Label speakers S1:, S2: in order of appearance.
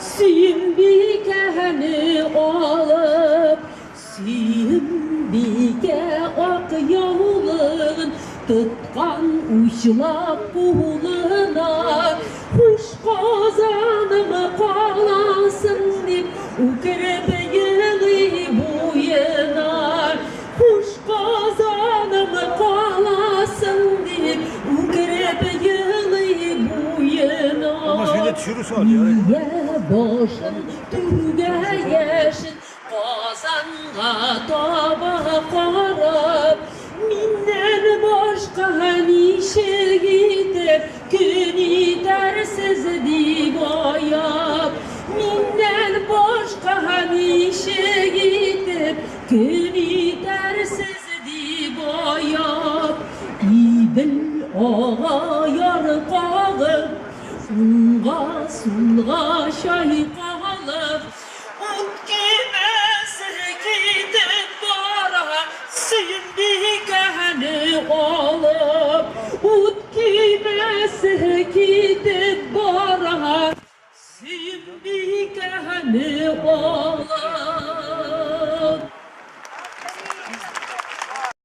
S1: Sümbükeni alıp Sümbüke ak yavulun Tutkan uçlak buğuluna Kuş kazanımı kalasın dip Ukrep yılı buyuna Kuş kazanımı kalasın dip Ukrep yılı buyuna Niye başın türge yeşin Kazanğa taba karab Minnen başka işe gidip Günü dersiz divayap Minnen başka işe gidip Günü dersiz divayap İbil ağa yar kağıp Sulga şaykalıp Ut kimesi gidip bara Sümbükeni alıp Ut kimesi gidip bara Sümbükeni alıp